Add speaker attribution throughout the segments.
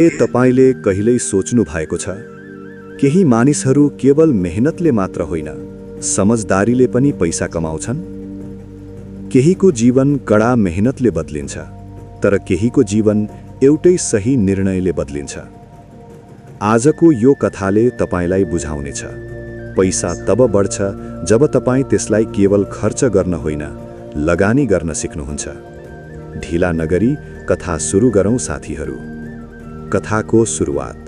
Speaker 1: तपाईले कहिल्यै सोच्नु भएको छ केही मानिसहरू केवल मेहनतले मात्र होइन समझदारीले पनि पैसा कमाउँछन्। केहीको जीवन कडा मेहनतले बदलिन्छ तर केहीको जीवन एउटै सही निर्णयले बदलिन्छ। आजको यो कथाले तपाईलाई बुझाउनेछ पैसा तब बढ्छ जब तपाईं त्यसलाई केवल खर्च गर्न होइन लगानी गर्न सिक्नुहुन्छ। ढिला नगरी कथा सुरु गरौँ साथीहरू। कथाको सुरुवात।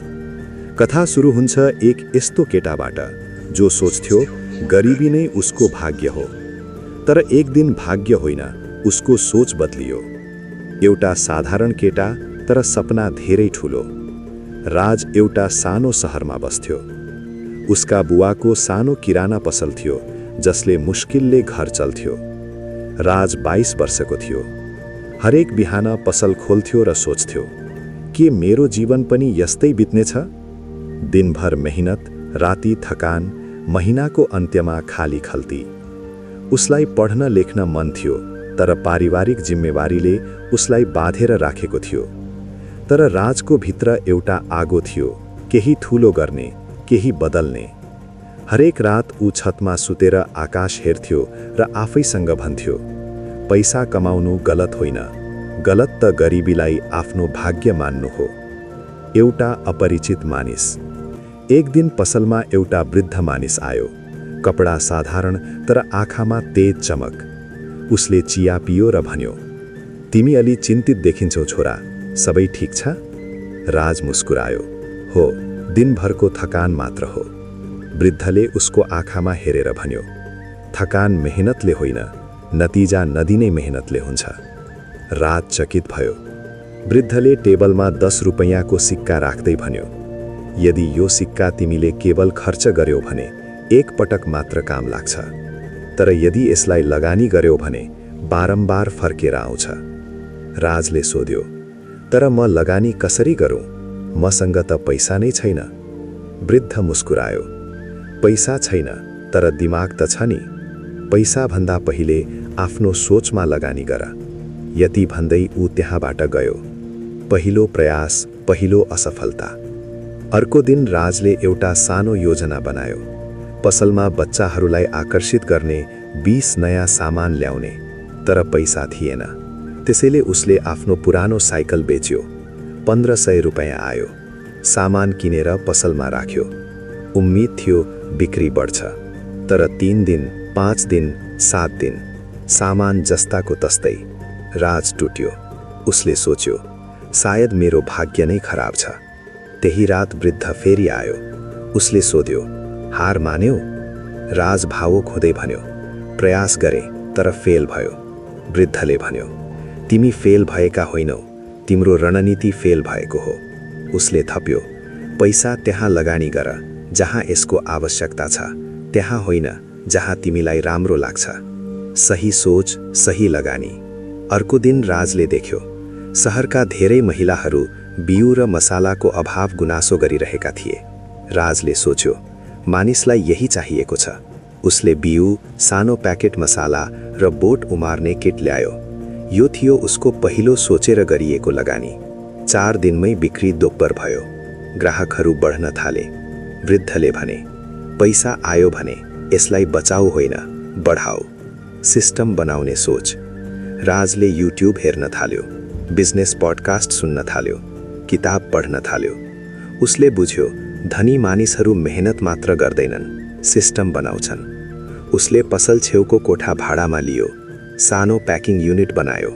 Speaker 1: कथा सुरु हुन्छ एक यस्तो केटाबाट जो सोच्थ्यो गरिबी नै उसको भाग्य हो। तर एक दिन भाग्य होइन उसको सोच बदलियो। एउटा साधारण केटा तर सपना धेरै ठुलो। राज एउटा सानो शहरमा बस्थ्यो। उसका बुवाको सानो किराना पसल थियो जसले मुस्किलले घर चल्थ्यो। राज 22 वर्षको थियो। हरेक बिहान पसल खोल्थ्यो र सोच्थ्यो के मेरो जीवन पनि यस्तै बित्नेछ। दिनभर मेहनत, राति थकान, महिनाको अन्त्यमा खाली खल्ती। उसलाई पढ्न लेख्न मन थियो तर पारिवारिक जिम्मेवारीले उसलाई बाँधेर राखेको थियो। तर राजको भित्र एउटा आगो थियो, केही ठुलो गर्ने, केही बदल्ने। हरेक रात ऊ छतमा सुतेर आकाश हेर्थ्यो र आफैसँग भन्थ्यो पैसा कमाउनु गलत होइन, गलत त गरिबीलाई आफ्नो भाग्य मान्नु हो। एउटा अपरिचित मानिस। एक दिन पसलमा एउटा वृद्ध मानिस आयो। कपडा साधारण तर आँखामा तेज चमक। उसले चिया पियो र भन्यो तिमी अलि चिन्तित देखिन्छौ छोरा, सबै ठीक छ? राज मुस्कुरायो। हो, दिनभरको थकान मात्र हो। वृद्धले उसको आँखामा हेरेर भन्यो थकान मेहनतले होइन, नतिजा नदिने मेहनतले हुन्छ। राज चकित भयो। वृद्धले टेबलमा 10 रुपैयाँको सिक्का राख्दै भन्यो यदि यो सिक्का तिमीले केवल खर्च गर्यौ भने एक पटक मात्र काम लाग्छ, तर यदि यसलाई लगानी गर्यौ भने बारम्बार फर्केर आउँछ। राजले सोध्यो तर म लगानी कसरी गरौँ, मसँग त पैसा नै छैन। वृद्ध मुस्कुरायो पैसा छैन तर दिमाग त छ नि। पैसा भन्दा पहिले आफ्नो सोचमा लगानी गर। यति भन्दै ऊ त्यहाँबाट गयो। पहिलो प्रयास, पहिलो असफलता। अर्को दिन राजले एउटा सानो योजना बनायो। पसलमा बच्चाहरूलाई आकर्षित गर्ने 20 नयाँ सामान ल्याउने। तर पैसा थिएन। त्यसैले उसले आफ्नो पुरानो साइकल बेच्यो। 1500 रुपैयाँ आयो। सामान किनेर पसलमा राख्यो। उम्मिद थियो बिक्री बढ्छ। तर 3 दिन, 5 दिन, 7 दिन, सामान जस्ताको तस्तै। राज टुट्यो। उसले सोच्यो सायद मेरो भाग्य नै खराब छ। त्यही रात वृद्ध फेरि आयो। उसले सोध्यो हार मान्यौ? राज भावुक हुँदै भन्यो प्रयास गरे तर फेल भयो। वृद्धले भन्यो तिमी फेल भएका होइनौ, तिम्रो रणनीति फेल भएको हो। उसले थप्यो पैसा त्यहाँ लगानी गर जहाँ यसको आवश्यकता छ, त्यहाँ होइन जहाँ तिमीलाई राम्रो लाग्छ। सही सोच, सही लगानी। अर्को दिन राजले देख्यो शहरका धेरै महिलाहरू बिउ र मसालाको अभाव गुनासो गरिरहेका थिए। राजले सोच्यो मानिसलाई यही चाहिएको छ। उसले बिउ, सानो प्याकेट मसाला र बोट उमार्ने किट ल्यायो। यो थियो उसको पहिलो सोचेर गरिएको लगानी। 4 दिनमै बिक्री दोब्बर भयो। ग्राहकहरू बढ्न थाले। वृद्धले भने पैसा आयो भने यसलाई बचाऊ होइन बढाऊ। सिस्टम बनाउने सोच। राजले युट्युब हेर्न थाल्यो, बिजनेस पडकास्ट सुन्न थाल्यो, किताब पढ्न थाल्यो। उसले बुझ्यो धनी मानिसहरू मेहनत मात्र गर्दैनन्, सिस्टम बनाउँछन्। उसले पसल छेउको कोठा भाडामा लियो, सानो प्याकिङ युनिट बनायो,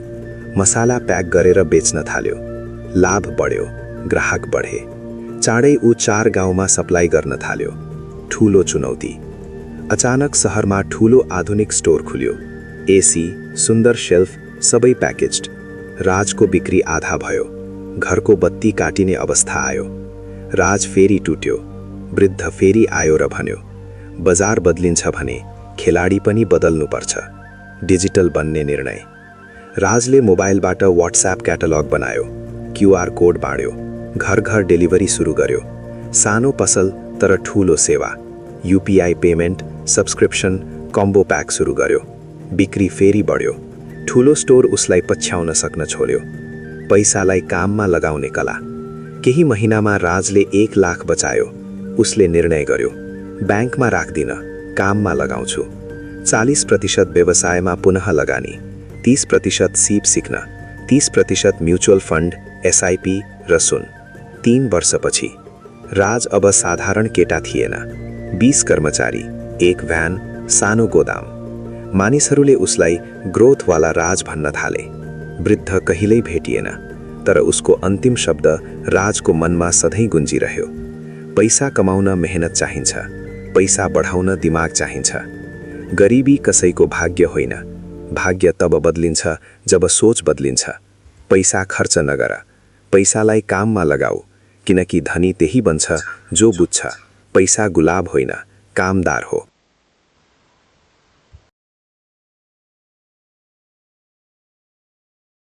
Speaker 1: मसाला प्याक गरेर बेच्न थाल्यो। लाभ बढ्यो, ग्राहक बढे। चाँडै ऊ 4 गाउँमा सप्लाई गर्न थाल्यो। ठूलो चुनौती। अचानक शहरमा ठूलो आधुनिक स्टोर खुल्यो। एसी, सुन्दर शेल्फ, सबै प्याकेज्ड। राजको बिक्री आधा भयो। घरको बत्ती काटिने अवस्था आयो। राज फेरि टुट्यो। वृद्ध फेरि आयो र भन्यो बजार बदलिन्छ भने खेलाडी पनि बदल्नुपर्छ। डिजिटल बन्ने निर्णय। राजले मोबाइलबाट व्हाट्सएप क्याटलग बनायो, क्यूआर कोड बाँड्यो, घर घर डेलिभरी सुरु गर्यो। सानो पसल तर ठूलो सेवा। UPI payment, subscription, combo pack सुरु गर्यो। बिक्री फेरि बढ्यो। ठूलो स्टोर उसलाई पछ्याउन सक्न छोड्यो। पैसालाई काममा लगाउने कला।
Speaker 2: केही महिनामा राजले 1 लाख बचायो। उसले निर्णय गर्यो, ब्याङ्कमा राख्दिन, काममा लगाउँछु। 40% व्यवसायमा पुनः लगानी, 30% सिप सिक्न, 30% म्युचुअल फन्ड, एसआइपी र सुन। 3 वर्षपछि राज अब साधारण केटा थिएन। 20 कर्मचारी, 1 भ्यान, सानो गोदाम। मानिसहरूले उसलाई ग्रोथवाला राज भन्न थाले। वृद्ध कहिल्यै भेटिएन, तर उसको अन्तिम शब्द राजको मनमा सधैँ गुन्जिरह्यो। पैसा कमाउन मेहनत चाहिन्छ, पैसा बढाउन दिमाग चाहिन्छ। गरिबी कसैको भाग्य होइन, भाग्य तब बदलिन्छ जब सोच बदलिन्छ। पैसा खर्च नगर, पैसालाई काममा लगाऊ, किनकि धनी त्यही बन्छ जो बुझ्छ पैसा गुलाब होइन, कामदार हो।